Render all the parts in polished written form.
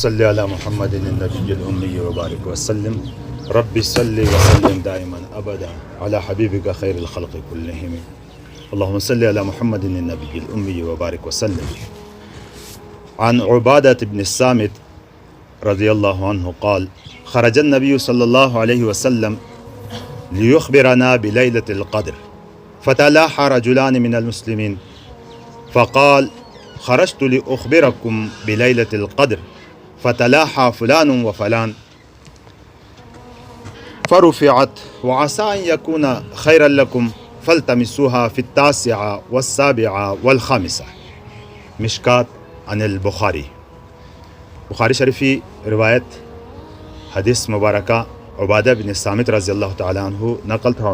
صلی علی محمد النبی الامی وبارک وسلم رب صلی وسلم دائما ابدا علی حبیبک خیر الخلق کلہم اللهم صل علی محمد النبی الامی وبارک وسلم. عن عبادة بن الصامت رضی اللہ عنہ قال خرج النبی صلی اللہ علیہ وسلم ليخبرنا بليلة القدر فتلاحى رجلان من المسلمين فقال خرجت لأخبركم بليلة القدر فتلاحى فلان وفلان فرفعت وعسى أن يكون خيرا لكم فالتمسوها في 9 و7 و5. مشکات عن البخاری. بخاری شریفی روایت حدیث مبارکہ عبادہ بن صامت رضی اللہ تعالیٰ عنہ نقل تھا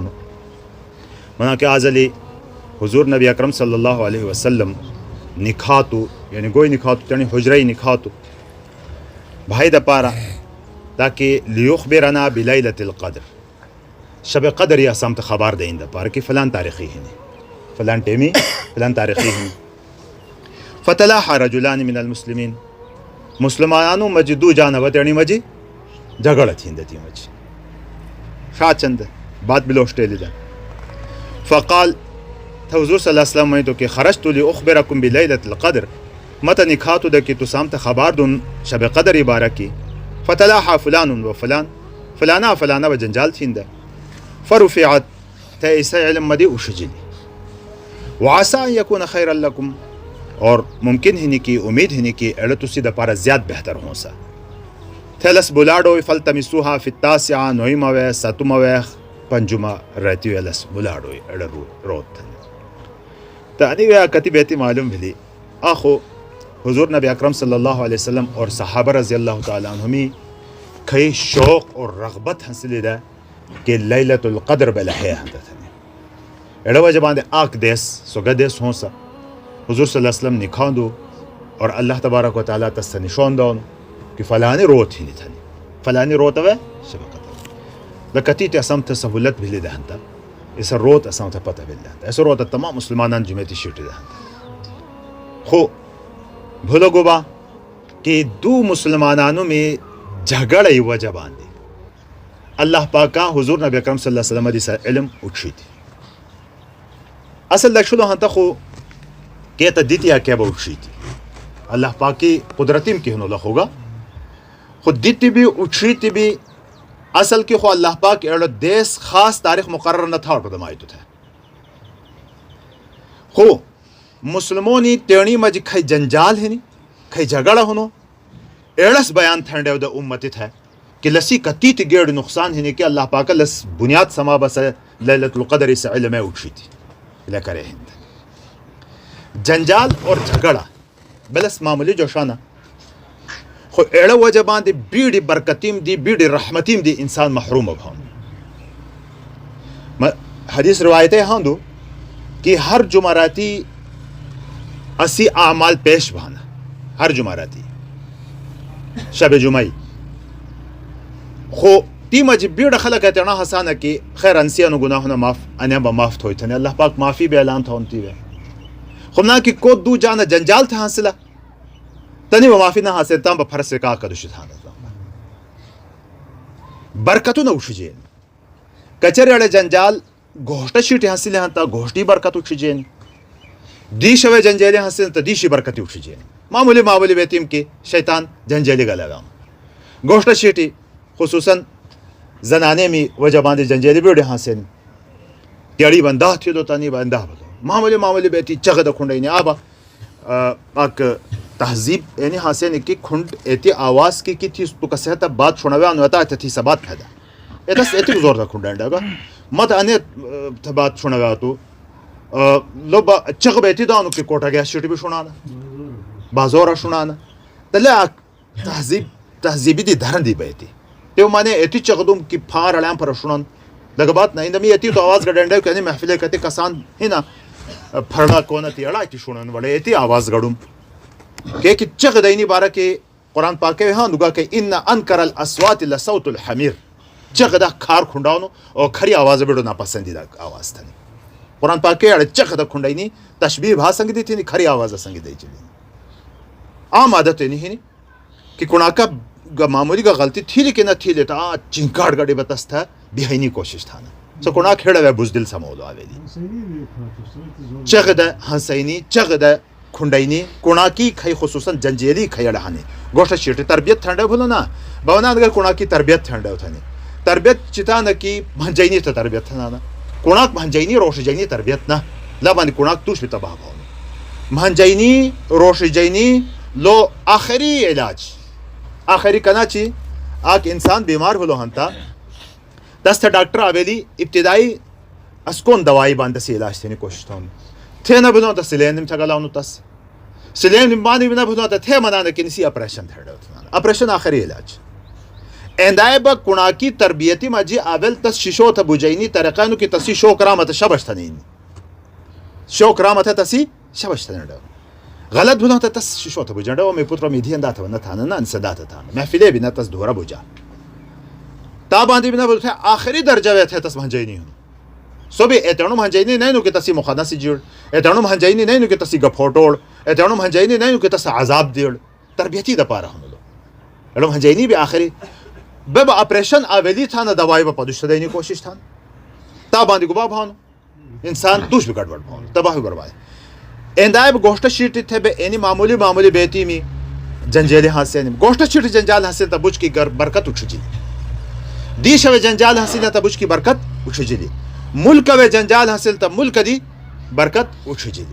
منا کہ آزلی حضور نبی اکرم صلی اللہ علیہ وسلم نکھاتو یعنی گوئی نکھاتو یعنی حجرئی نکھاتو بھائی دا پارا تاکہ لیخبرنا بلیلۃ القدر شب قدر یا سمت خبر دیں دا پارا کہ فلان تاریخی ہیں فلان ٹیمی فلان تاریخی ہیں. فتلاحى رجلان من المسلمین مسلمانانو مجی دو جانبت یعنی مجی جھگڑ تھیں دتی مجی شاہ چند بات بلوشتے لیدہ. فقال تھا حضور صلی اللہ علیہ وسلم تو کہ خرجت لأخبرکم بلیلۃ القدر مت نکھاتو دا کہ تو سامت خبار دن شب قدر عبارہ کی. فتلاحى فلان و فلان فلانا فلانا و جنجال تھیں دا. فرفعت تا ایسا علم مدی اشجلی وعسى ان یکون خیرا لکم اور ممکن ہی نہیں کی امید ہی نہیں کی اڑتو سی دا پارا زیاد بہتر ہوں سا. تھلس بلاڈو فلتمسوها في 9 9 7 پنجمہ رہتی ہوئے لس بلاڈو اڑ روت تھا. تانی ویا کتی بیتی معلوم بھلی آخو حضور نبی اکرم صلی اللہ علیہ وسلم اور صحابہ رضی اللہ تعالیٰ عنہمی کئی شوق اور رغبت حاصلی دا کہ لیلۃ القدر بلحیہ ہنتا تھا. اڑو جبان دے آک دیس سوگا دیس ہوں سا حضور صلی اللہ علیہ وسلم نکھان دو اور اللہ تبارک و تعالیٰ تستا نشون دون کہ فلانی روت ہی نہیں تھا فلانی روت ہوئے شب قدر لکتی تے اسام تا سہولت بھلی دہنتا اسا روت اسام تا پتہ بھلی دہنتا ایسا روت تمام مسلمانان جمعیتی شیٹی دہنتا. خو بھولو گو با کہ دو مسلمانانوں میں جھگڑی وجہ باندی اللہ پاکا حضور نبی اکرم صلی اللہ علیہ وسلم دیسا علم اٹھشی تھی. اصل لکشلو ہنتا خو کہتا دیتی ہے کیا با اٹھشی تھی اللہ پاکی قدرتیم کی ہنو لکھوگا خود دیتی بھی اٹھشی تھی بھی اصل کی خو اللہ پاک اڑو دیس خاص تاریخ مقرر نہ تھا اور پدمائی تو تھا. خو مسلمونی تیڑی مجھ کھائی جنجال ہے نہیں کھائی جھگڑا ہنو ایڑس بیان تھنڈے دا امتی تھا کہ لسی کتی تی گیڑ نقصان ہے نہیں کہ اللہ پاک لس بنیاد سما بس لیلۃ القدر سے علم اٹھشی تھی لے کرے ہند. جنجال اور جھگڑا بلس معمولی جو شانہ خو ایڑا وجبان دی بیڑی برکتیم دی بیڑی رحمتیم دی انسان محروم بھون. حدیث روایتیں ہاں دو کہ ہر جمعراتی 80 اعمال پیش بھانا ہر جمعراتی شب جمعی خو تی مجھ بیڑ خلق ہے تینا حسانہ کی خیر انسیانو گناہونا معاف انیا با معاف تھوئی تھنے اللہ پاک معافی بے اعلان تھا انتی وے خمنا کی کو دو جانا جنجال تھا حاصلہ تنی و معافی نہ حاصل تاں با فرس کا کدوشی تھا برکتو نہ اٹھ جین کچر اڑے جنجال گوشت شیٹی حاصل ہیں تا گوشتی برکت اٹھ جین دی شوے جنجیلی حاصل تا دیشی برکتی اٹھ جین. معمولی بیتیم کی شیطان جنجیلی گا لگا گوشت شیٹی خصوصاً زنانے میں وجبان دی جنجیلی بیڑی حاصل تیڑی بندہ تھی دو تانی بندہ بلو معمولی بیتی چغد کھنڈی نہیں آبا پاک تہذیب یعنی حاصل کی کھنڈ ایتی آواز کی تھی تو کسیتا بات چھوڑاوے آنو اتا تھی سا بات پھیدا ایتا ایتی زور دا کھنڈا گا مت آنے بات چھوڑاوے آتو لو با چغ بیتی دا آنو کی کوٹا گیا شیٹی بھی شنانا بازورا شنانا تلے تہذیبی دی دھرن دی بیتی تیو مانے ایتی چغدوم کی پھار علام پر شنان لگا بات نہیں دمی ایتی تو آواز گڑنڈا ہے کہ محفلے کہتے کسان ہی نا پھرنا کونا تی اڑا ایتی شنان وڑے ایتی آواز گڑم کہ چغ دینی بارہ کے قرآن پاکے ہاں دگا کہ ان انکر الاسوات لصوت الحمیر چغ دا کھار کھنڈاونو اور کھری آواز بیڑو ناپسندیدہ آواز تھا قرآن پاکے اڑے چغ دا کھنڈائی نہیں تشبیہ بھا سنگ دی تھی نہیں کھری آواز سنگ دی چلی عام عادت نہیں कि कुणाका मामूली का गलती थी लेकिन न थी लेता चिंकाड़ गड़े बतस था बिहाइनी कोशिश था ना सो कुणा खेड़ा वे बुजदिल समोलो आवेली चगदा हसैनी चगदा खुंडैनी कुणा की खई खुसूसन जंजेली खयड़हानी गोष्ट शीट तरबियत ठंडे भलो ना भवना अगर कुणा की तरबियत ठंडे उठानी तरबियत चिता न की भंजैनी तो तरबियत था ना कुणा भंजैनी रोश जैनी तरबियत ना लबानी कुणा तुश भी तबाह भाव भंजैनी रोश जैनी लो आखिरी इलाज आखिरी कनाची आक इंसान बीमार भलो हंता दस डॉक्टर आवेली इब्तदाई अस्कोन दवाई बांध से इलाज थे कोशिश थे न भलो तो सिलेंडम ठगलाउनु तस सिलेंडम बांध बिना भलो तो थे मना न किसी ऑपरेशन थे ऑपरेशन आखिरी इलाज एंदायब कुणा की तरबियती मजी आवेल तस शिशो थ बुजैनी तरकानु की तसी शो करामत शबश थनीन शो करामत तसी शबश थनड गलत भलो तो तस शिशो थ बुजंड ओ मे पुत्र मिधि अंदा था न था न अंसदा था महफिले बिना तस धोरा बुजा ता बांधी बिना बोलते आखिरी दर्जा वे थे तस भंजैनी हूं सो भी एतणु भंजैनी नहीं नु के तसी मुखदसी जुड़ एतणु भंजैनी नहीं नु के तसी गफोटोड़ एतणु भंजैनी नहीं नु के तस अजाब दिड़ तरबियती द पारा हम लो एलो भंजैनी भी आखिरी बब ऑपरेशन आवेली था न दवाई व पदुश देनी कोशिश था ता बांधी गुबा भान इंसान दुश भी गड़बड़ भान तबाह बर्बाद एंदायब गोष्ट शीट थे बे एनी मामूली मामूली बेती में जंजेल हासिल गोष्ट शीट जंजाल हासिल तबुज की बरकत उठजी दीश वे जंजाल हासिल तबुज की बरकत उठजी मुल्क वे जंजाल हासिल तब मुल्क दी बरकत उठजी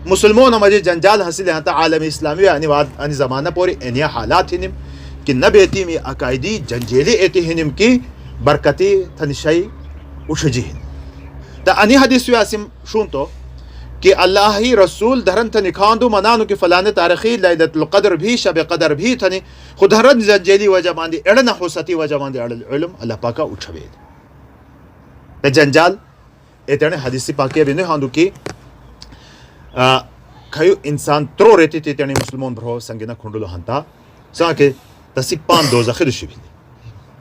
मुसलमान मजी जंजाल हासिल यहाँ आलम इस्लामी अनि ज़माना पूरी एनिया हालात हिनिम कि न बेती में अकायदी जंजेली एती हिनिम की बरकती थनिशाई उठजी त अनि हदीस व्यासिम शुन तो कि अल्लाह ही रसूल धरन थ निखांदु मनानु कि फलाने तारीखी लैलतुल क़द्र भी शब क़द्र भी थने खुदरन जंजेली वजमांदी एड़न हुसती वजमांदी एड़ल इल्म अल्लाह पाका उठवेद ते जंजाल एतने हदीस पाके बिने हांदु कि खयु इंसान त्रो रेती ते तने मुसलमान भरो संगिना खुंडलो हंता साके तसिपान दोज़ख दुशिबी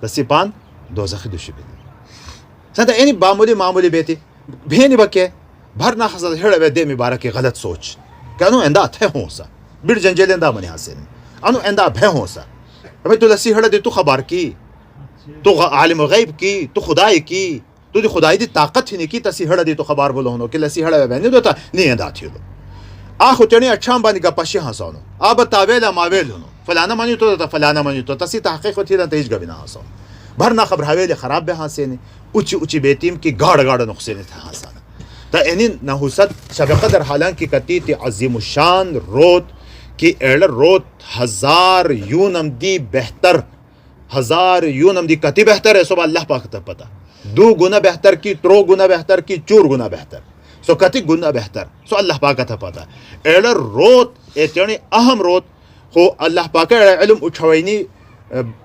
तसिपान दोज़ख दुशिबी सदा एनी मामूली बेती भेनी बके भरना खसद हेड़े दे मुबारक की गलत सोच कनु एंदा थे होसा बिड़ जंजेल एंदा मने हासिल अनु एंदा भे होसा अबे तू लसी हेड़े दे तू खबर की तू आलिम गैब की तू खुदाई की तू दी खुदाई दी ताकत ही नहीं की तसी हेड़े दे तू खबर बोलो होनो कि लसी हेड़े बने दो ता नहीं एंदा थी लो आ खुचणी अच्छा बानी का पशे हंसानो आ बतावेला मावेल होनो फलाना मानी तो फलाना मानी तो तसी तहकीक थी ना तेज गबिना हंसो भरना खबर हवेले खराब बे हासिल ऊंची ऊंची बेतीम की गाड़ गाड़ नुक्से ने था हंसाना एनी नहुसत शब क़द्र हालांकि कती थी अजीम शान रोत की एड़ रोत हजार यूनम दी बेहतर हजार यूनम दी कती बेहतर है सो अल्लाह पाक तक पता दो गुना बेहतर की त्रो गुना बेहतर की चूर गुना बेहतर सो कती गुना बेहतर सो अल्लाह पाक तक पता एड़ रोत एतनी अहम रोत हो अल्लाह पाक इल्म उठवैनी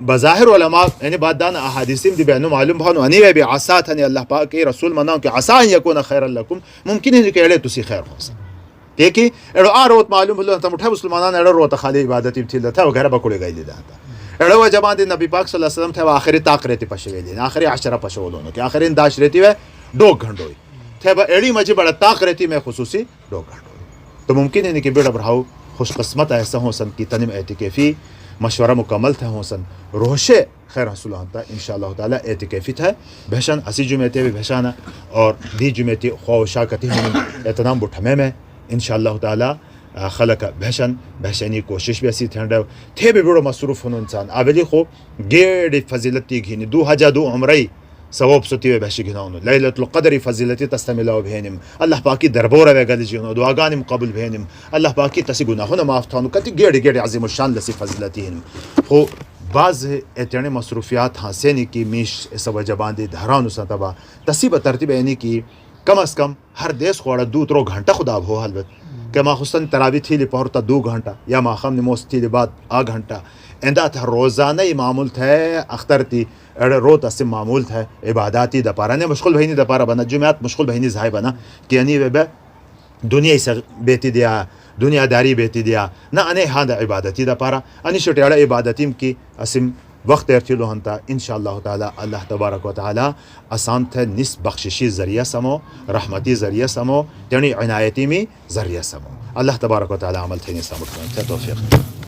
बज़ाहिर उलमा यानी बादान अहादीसिम दी बेनु मालूम भानु अनी वे भी आसा थने अल्लाह पाक के रसूल मनाओ कि आसा यकुन खैरल लकुम मुमकिन है कि एड़े तुसी खैर हो सा देखी एड़ो आ रोत मालूम भलो तम उठा मुसलमानान एड़ो रोत खाली इबादत थी था घर बकुड़े गई दा एड़ो व जमा दी नबी पाक सल्लल्लाहु अलैहि वसल्लम थे आखिरी ताक रहती पशवेली आखिरी आशरा पशवलों कि आखिरी दाश रहती वे दो घंटोई थे एड़ी मजी बड़ा ताक रहती में खुसूसी दो घंटोई तो मुमकिन है कि बेड़ा बढ़ाओ खुशकिस्मत ऐसा हो सन की तनिम एतिकाफी मशवरा मुकम्मल था होसन रोशे खैर हसूल होता इंशाअल्लाह ताला एतिकाफी था भैशन असी जुमेते भी भैशाना और दी जुमेती ख्वाशा कती एतनाम बुठमे में इंशाअल्लाह ताला खलक भैशन भैशनी कोशिश भी असी थे भी बड़ो मसरूफ होनो इंसान आवेली खो गेड़ी फजीलती घिनी 2002 उम्रई सवाब सती वे भैशी घिनाउनो लैलतुल क़द्र फजीलती तस्तमिला भेनिम अल्लाह पाकी दरबार वे गल जिनो दुआगानिम कबूल भेनिम अल्लाह पाकी तसी गुनाहों माफ थानो कति गेड़ी गेड़ी अजीम शान लसी फजीलती हिन हो बाज एतने मसरूफियात हासेनी की मीश सब जबांदी धरानु सतबा तसी बतरतीब यानी कि कम अज कम हर देश खोड़ा 2-3 घंटा खुदा हो हलबत के माखुसन तरावी थी पहुरता 2 घंटा या माखम नमोस थी बाद आ घंटा एंदा था रोज़ाना ही मामूल थे अख्तर थी एड़ रोत असम मामूल थे इबादाती दपारा ने मुश्किल भईनी दपारा बना जुमेत मुश्किल भईनी जाय बना कि यानी वे दुनिया से बेती दिया दुनियादारी बेती दिया ना अने हाँ इबादती दपारा अनि छोटे इबादतीम की असम वक्त एरथिलो हंता इंशाअल्लाह ताला अल्लाह तबारक व तआला आसान थे निस बख्शिशी ज़रिया समो रहमती ज़रिया समो तनी इनायती में ज़रिया समो अल्लाह तबारक व तआला अमल थे निसामुत तौफीक